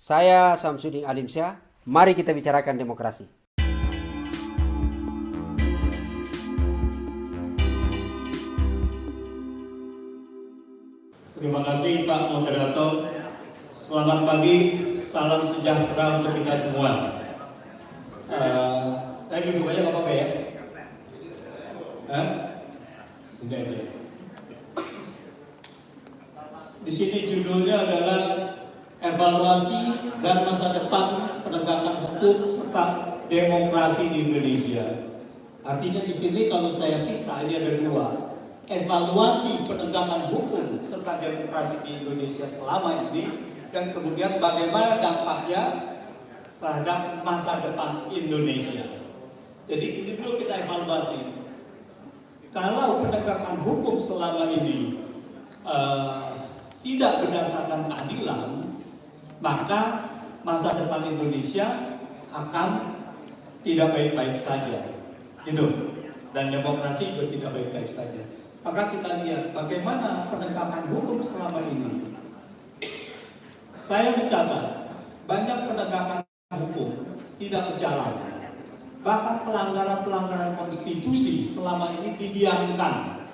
Saya Samsudin Alimsyah, mari kita bicarakan demokrasi. Terima kasih Pak Moderator. Selamat pagi, salam sejahtera untuk kita semua. Saya duduk aja nggak apa-apa ya? Tidak aja. Di sini judulnya adalah evaluasi dan masa depan penegakan hukum serta demokrasi di Indonesia. Artinya di sini kalau saya pisah ini ada dua. Evaluasi penegakan hukum serta demokrasi di Indonesia selama ini, dan kemudian bagaimana dampaknya terhadap masa depan Indonesia. Jadi ini dulu kita evaluasi. Kalau penegakan hukum selama ini tidak berdasarkan keadilan, maka masa depan Indonesia akan tidak baik-baik saja, gitu. Dan demokrasi juga tidak baik-baik saja. Maka kita lihat bagaimana penegakan hukum selama ini. Saya mencatat banyak penegakan hukum tidak berjalan. Bahkan pelanggaran-pelanggaran konstitusi selama ini didiamkan.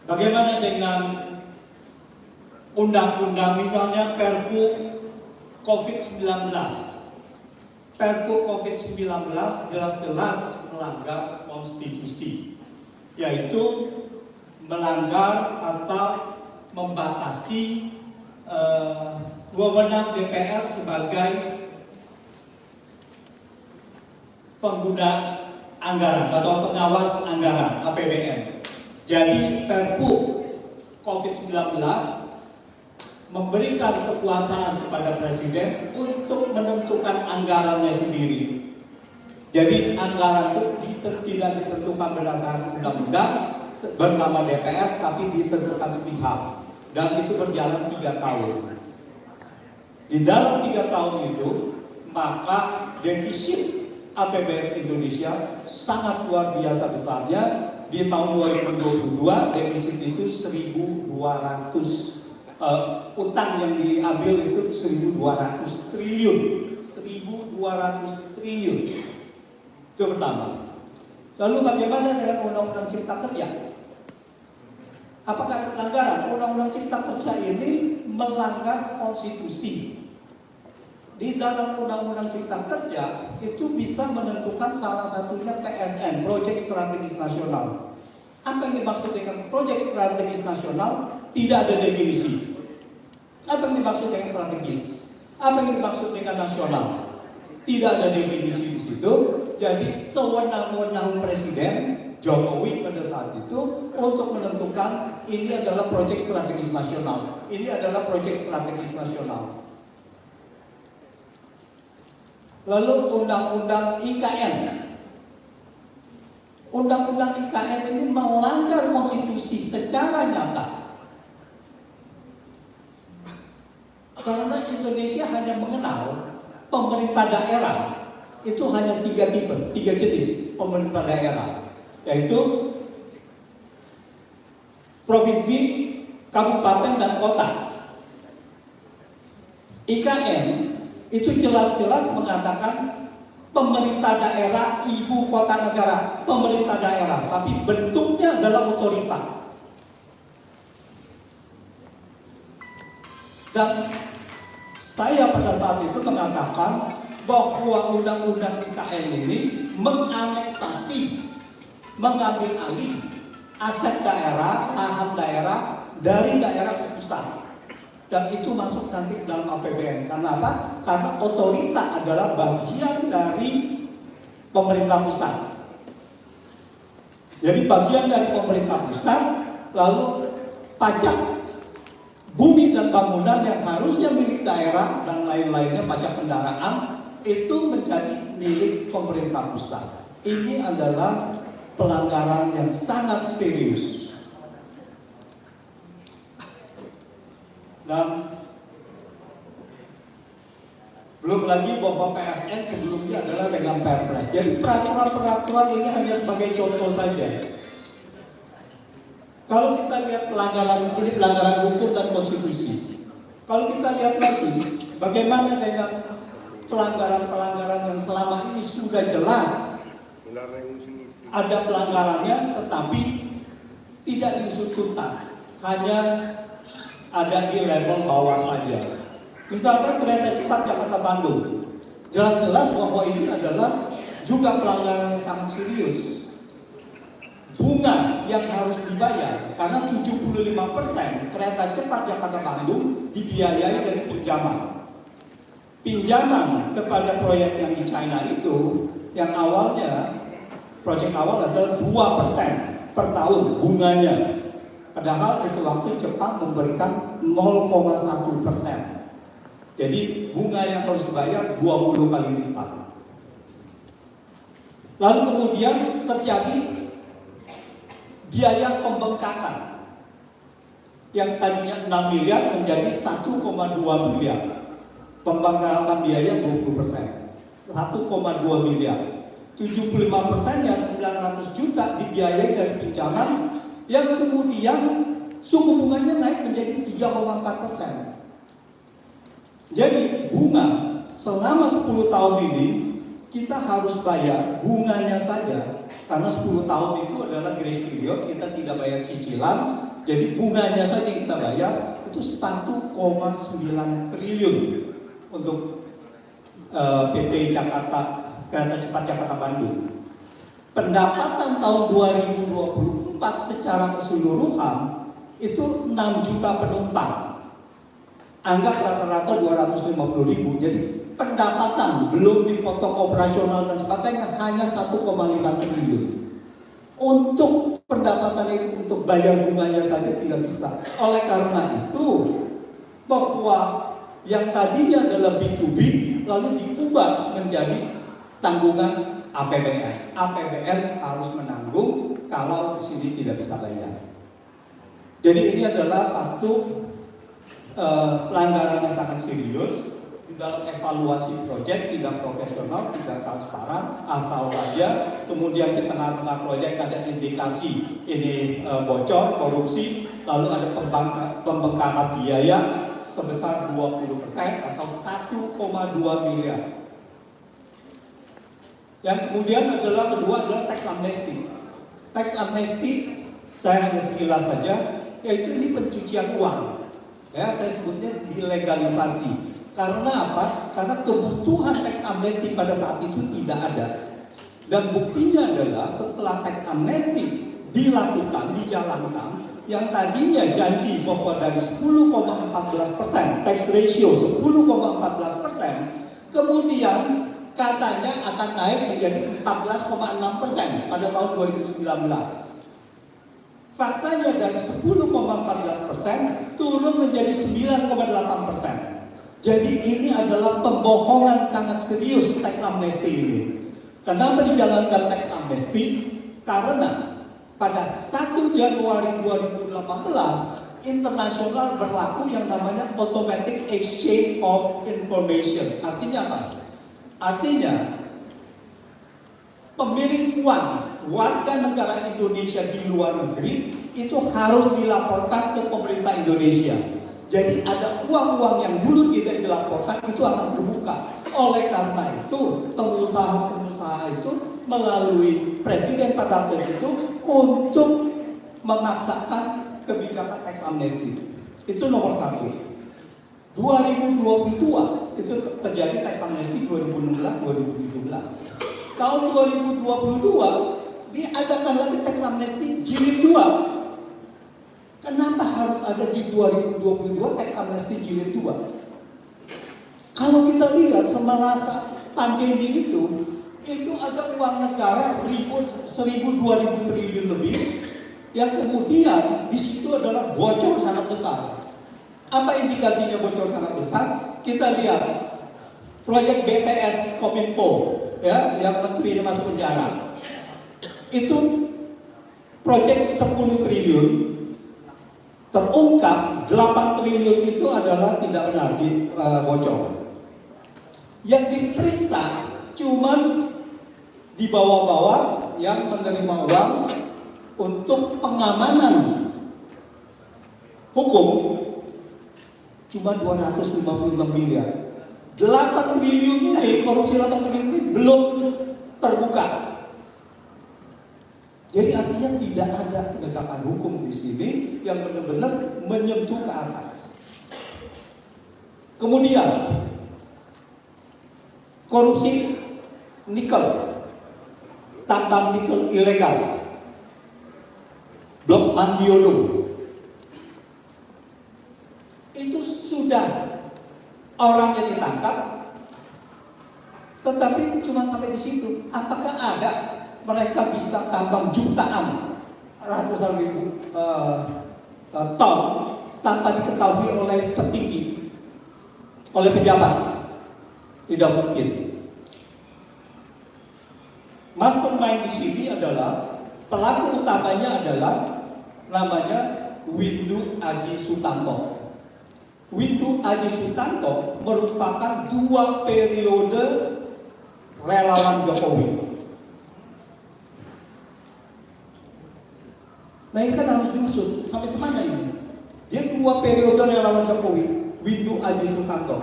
Bagaimana dengan undang-undang, misalnya Perpu COVID-19. Perpu COVID-19 jelas-jelas melanggar konstitusi, yaitu melanggar atau membatasi wewenang DPR sebagai pengguna anggaran atau pengawas anggaran APBN. Jadi Perpu COVID-19 memberikan kekuasaan kepada Presiden untuk menentukan anggarannya sendiri. Jadi anggaran itu tidak ditentukan berdasarkan undang-undang bersama DPR, tapi ditentukan sepihak. Dan itu berjalan 3 tahun. Di dalam 3 tahun itu, maka defisit APBN Indonesia sangat luar biasa besarnya. Di tahun 2022 defisit itu 1.200 utang yang diambil itu 1.200 triliun. 1.200 triliun. Itu pertama. Lalu bagaimana dengan Undang-Undang Cipta Kerja? Apakah pelanggaran? Undang-Undang Cipta Kerja ini melanggar konstitusi. Di dalam Undang-Undang Cipta Kerja itu bisa menentukan salah satunya PSN, Proyek Strategis Nasional. Apa yang dimaksud dengan Proyek Strategis Nasional? Tidak ada definisi. Apa yang dimaksud dengan strategis? Apa yang dimaksud dengan nasional? Tidak ada definisi di situ. Jadi sewenang-wenang Presiden Jokowi pada saat itu untuk menentukan ini adalah proyek strategis nasional. Ini adalah proyek strategis nasional. Lalu Undang-Undang IKN. Undang-Undang IKN ini melanggar konstitusi secara nyata. Karena Indonesia hanya mengenal pemerintah daerah itu hanya 3 tipe, 3 jenis pemerintah daerah, yaitu provinsi, kabupaten, dan kota. IKN itu jelas-jelas mengatakan pemerintah daerah, ibu kota negara, pemerintah daerah, tapi bentuknya adalah otorita. Dan saya pada saat itu mengatakan bahwa undang-undang IKN ini menganeksasi, mengambil alih aset daerah, tanah daerah dari daerah ke pusat. Dan itu masuk nanti ke dalam APBN. Karena apa? Karena otorita adalah bagian dari pemerintah pusat. Jadi bagian dari pemerintah pusat, lalu pajak bumi dan bangunan yang harusnya milik daerah dan lain-lainnya, pajak kendaraan, itu menjadi milik pemerintah pusat. Ini adalah pelanggaran yang sangat serius. Dan belum lagi bahwa PSN sebelumnya adalah dengan Perpres. Jadi peraturan-peraturan ini hanya sebagai contoh saja. Kalau kita lihat pelanggaran ini, pelanggaran hukum dan konstitusi. Kalau kita lihat lagi, bagaimana dengan pelanggaran-pelanggaran yang selama ini sudah jelas ada pelanggarannya, tetapi tidak diusut tuntas, hanya ada di level bawah saja. Misalkan kereta cepat Jakarta Bandung, jelas-jelas bahwa ini adalah juga pelanggaran yang sangat serius. Bunga yang harus dibayar, karena 75% kereta cepat Jakarta Bandung dibiayai dari pinjaman. Pinjaman kepada proyek yang di China itu, yang awalnya, proyek awal adalah 2% per tahun bunganya. Padahal itu waktu Jepang memberikan 0,1%. Jadi bunga yang harus dibayar 20 kali lipat. Lalu kemudian terjadi biaya pembengkakan yang tadinya 6 miliar menjadi 1,2 miliar. Pembengkakan biaya 20%, 1,2 miliar. 75%-nya 900 juta dibiayai dari pinjaman yang kemudian suku bunganya naik menjadi 3,4%. Jadi bunga selama 10 tahun ini kita harus bayar bunganya saja, karena 10 tahun itu adalah grace period, kita tidak bayar cicilan, jadi bunganya saja yang kita bayar itu 1,9 triliun untuk PT Jakarta Kereta Cepat Jakarta Bandung. Pendapatan tahun 2024 secara keseluruhan itu 6 juta penumpang. Anggap rata-rata 250.000, jadi pendapatan belum dipotong operasional dan sebagainya hanya 1,5 triliun. Untuk pendapatan itu untuk bayar bunganya saja tidak bisa. Oleh karena itu, bahwa yang tadinya adalah B2B lalu diubah menjadi tanggungan APBN. APBN harus menanggung kalau di sini tidak bisa bayar. Jadi ini adalah satu pelanggaran yang sangat serius di dalam evaluasi proyek, tidak profesional, tidak transparan, asal saja. Kemudian di tengah-tengah proyek ada indikasi ini bocor, korupsi, lalu ada pembengkakan biaya sebesar 20% atau 1,2 miliar. Yang kemudian adalah kedua adalah tax amnesty. Tax amnesty saya hanya sekilas saja, yaitu ini pencucian uang. Ya, saya sebutnya dilegalisasi. Karena apa? Karena kebutuhan tax amnesty pada saat itu tidak ada. Dan buktinya adalah setelah tax amnesty dilakukan, dijalankan, yang tadinya janji bahwa dari 10,14% tax ratio 10,14%, kemudian katanya akan naik menjadi 14,6% pada tahun 2019. Faktanya dari 10,14% turun menjadi 9,8%. Jadi ini adalah pembohongan sangat serius tax amnesty ini. Kenapa dijalankan tax amnesty? Karena pada 1 Januari 2018 internasional berlaku yang namanya automatic exchange of information. Artinya apa? Artinya pemilik uang warga negara Indonesia di luar negeri itu harus dilaporkan ke pemerintah Indonesia. Jadi ada uang-uang yang dulu tidak dilaporkan itu akan terbuka. Oleh karena itu pengusaha-pengusaha itu melalui Presiden pada saat itu untuk memaksakan kebijakan tax amnesty. Itu nomor 1. 2022 itu terjadi tax amnesty 2016-2017. Tahun 2022 diadakan lagi tax amnesty jilid 2. Kenapa harus ada di 2022 tax amnesty jilid 2? Kalau kita lihat semasa pandemi itu ada uang negara 1.000-2.000 triliun lebih yang kemudian di situ adalah bocor sangat besar. Apa indikasinya bocor sangat besar? Kita lihat proyek BTS Kominfo, ya, yang menterinya masuk penjara. Itu proyek 10 triliun, terungkap 8 triliun itu adalah tidak benar bocor. Yang diperiksa cuman di bawah-bawah yang menerima uang untuk pengamanan hukum cuma 255 miliar. 8 triliun ini, korupsi 8 triliun ini belum terbuka. Jadi artinya tidak ada penegakan hukum di sini yang benar-benar menyentuh ke atas. Kemudian korupsi nikel, tambang nikel ilegal, Blok Mangiodo, itu sudah orang yang ditangkap, tetapi cuma sampai di situ. Apakah ada mereka bisa tambang jutaan, ratusan ribu ton tanpa diketahui oleh petinggi, oleh pejabat? Tidak mungkin. Mastermind di sini adalah, pelaku utamanya adalah namanya Windu Aji Sutanto. Windu Aji Sutanto merupakan 2 periode relawan Jokowi. Nah ini kan harus diusut sampai semana ini. Dia 2 periode relawan Jokowi, Windu Aji Sutanto.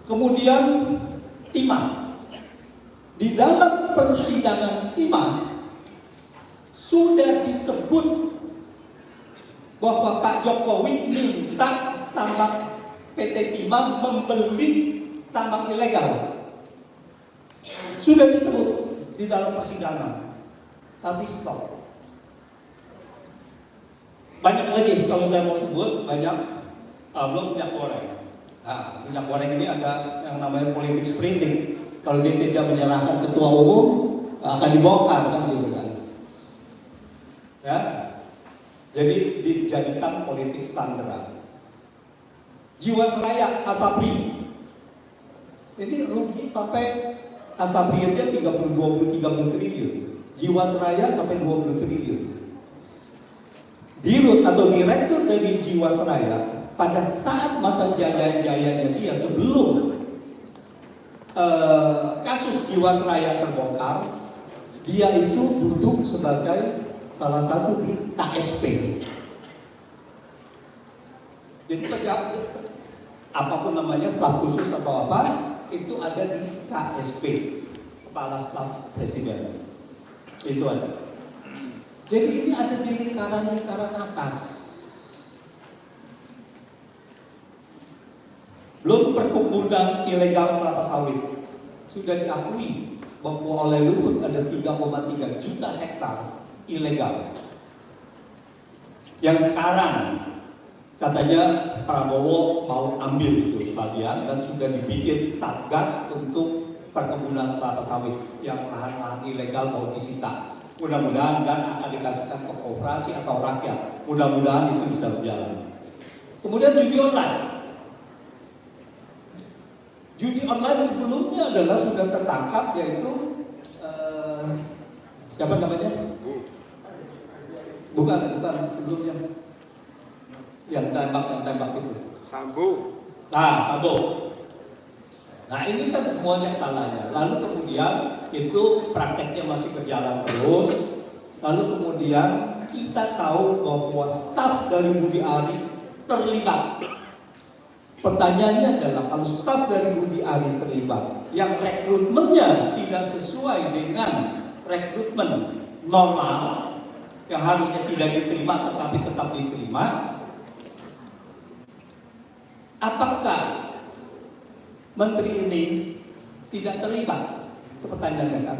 Kemudian timah. Di dalam persidangan timah sudah disebut bahwa Pak Jokowi minta tambang PT Timah membeli tambang ilegal. Sudah disebut di dalam persidangan, tapi stop. Banyak lagi kalau saya mau sebut, banyak. Belum minyak goreng. Nah, minyak goreng ini ada yang namanya politik sprinting. Kalau dia tidak menyerahkan ketua umum, akan dibongkar kan gitu kan. Ya, jadi dijadikan politik sandera. Jiwasraya Asabri ini rugi sampai, Asabri aja 30 triliun, Jiwasraya sampai 20 triliun. Dirut atau direktur dari Jiwasraya pada saat masa jaya-jayanya dia sebelum kasus Jiwasraya terbongkar, dia itu duduk sebagai salah satu di KSP. Jadi setiap apapun namanya, staf khusus atau apa, itu ada di KSP, Kepala Staf Presiden. Itu ada. Jadi ini ada di lingkaran-lingkaran atas. Belum perkebunan ilegal kelapa sawit. Sudah diakui bahwa oleh Luhut ada 3,3 juta hektar ilegal. Yang sekarang katanya Prabowo mau ambil itu sebagian dan sudah dibikin satgas untuk perkebunan kelapa sawit yang lahan-lahan ilegal mau disita. Mudah-mudahan dan akan dikasihkan ke koperasi atau rakyat. Mudah-mudahan itu bisa berjalan. Kemudian judi online. Judi online sebelumnya adalah sudah tertangkap, yaitu siapa namanya? Bukan sebelumnya. Yang tembak itu. Sambo. Nah, Sambo. Nah ini kan semuanya kalanya. Lalu kemudian itu prakteknya masih berjalan terus. Lalu kemudian kita tahu bahwa staf dari Budi Ari terlibat. Pertanyaannya adalah, kalau staf dari Budi Ari terlibat, yang rekrutmennya tidak sesuai dengan rekrutmen normal, yang harusnya tidak diterima tetapi tetap diterima, apakah menteri ini tidak terlibat? Itu pertanyaannya kan.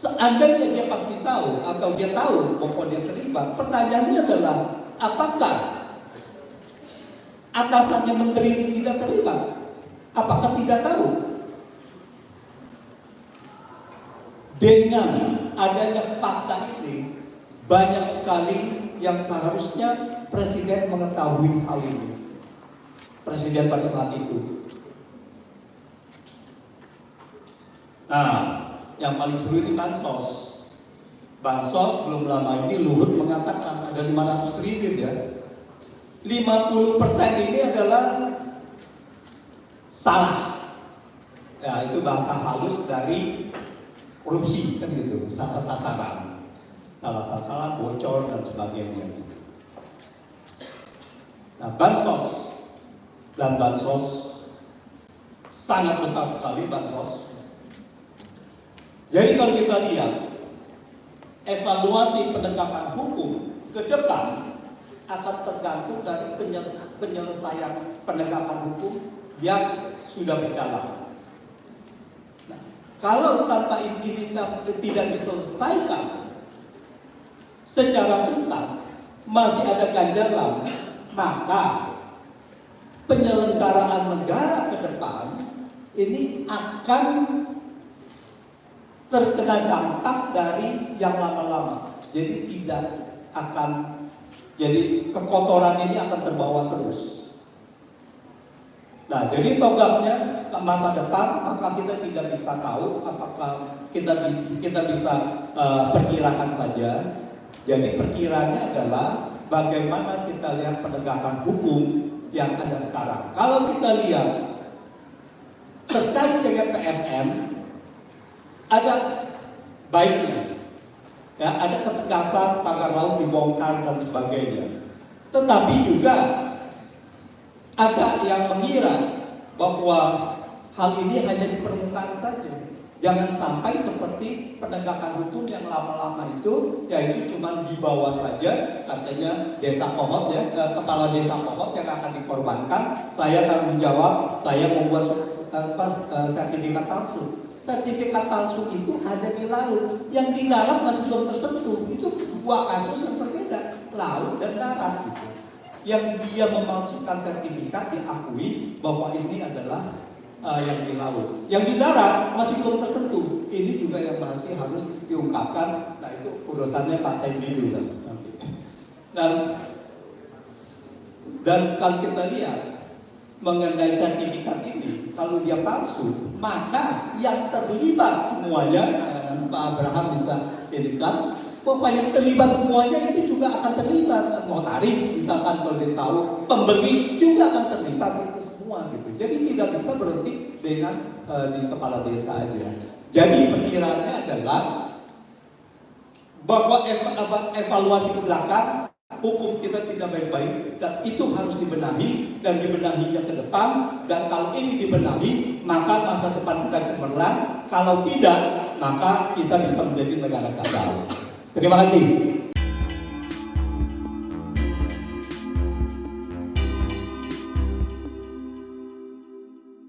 Seandainya dia pasti tahu atau dia tahu bahwa dia terlibat, pertanyaannya adalah apakah atasannya menteri ini tidak terlibat? Apakah tidak tahu? Dengan adanya fakta ini, banyak sekali yang seharusnya presiden mengetahui hal ini. Presiden pada saat itu. Nah, yang paling seru ini bansos. Bansos belum lama ini Luhut mengatakan ada 500 triliun ya. 50% ini adalah salah. Ya, itu bahasa halus dari korupsi kan gitu, salah sasaran, bocor dan sebagainya. Nah, bansos dan bansos sangat besar sekali bansos. Jadi kalau kita lihat evaluasi penegakan hukum ke depan akan tergantung dari penyelesaian penegakan hukum yang sudah berjalan. Nah, kalau tanpa ini tidak diselesaikan secara tuntas, masih ada ganjalan, maka penyelenggaraan negara ke depan ini akan terkena dampak dari yang lama-lama. Jadi tidak akan, jadi kekotoran ini akan terbawa terus. Nah, jadi tonggaknya ke masa depan, maka kita tidak bisa tahu apakah kita bisa perkirakan saja. Jadi perkiranya adalah bagaimana kita lihat penegakan hukum yang ada sekarang. Kalau kita lihat terkait dengan PSN, ada baiknya, ya, ada ketegasan pagar laut dibongkar dan sebagainya. Tetapi juga ada yang mengira bahwa hal ini hanya di permukaan saja. Jangan sampai seperti penegakan hukum yang lama-lama itu, yaitu cuma di bawah saja, katanya desa Kohot, ya, kepala desa Kohot yang akan dikorbankan. Saya akan menjawab, saya membuat sertifikat palsu. Sertifikat palsu itu ada di laut, yang di darat masih belum tersentuh. Itu dua kasus yang berbeda, laut dan darat. Gitu. Yang dia memalsukan sertifikat diakui bahwa ini adalah yang di laut. Yang di darat masih belum tersentuh. Ini juga yang masih harus diungkapkan. Nah, itu urusannya Pak Saidi dulu nanti. Dan kalau kita lihat mengenai sertifikat ini, kalau dia palsu, maka yang terlibat semuanya, Pak Abraham bisa indikan, bahwa yang terlibat semuanya itu juga akan terlibat. Notaris misalkan kalau dia tahu, pembeli juga akan terlibat itu semua gitu. Jadi tidak bisa berhenti dengan di kepala desa aja. Jadi perkiraannya adalah bahwa evaluasi ke belakang hukum kita tidak baik-baik dan itu harus dibenahi dan dibenahinya ke depan. Dan kalau ini dibenahi, maka masa depan kita cemerlang. Kalau tidak, maka kita bisa menjadi negara gagal. Terima kasih.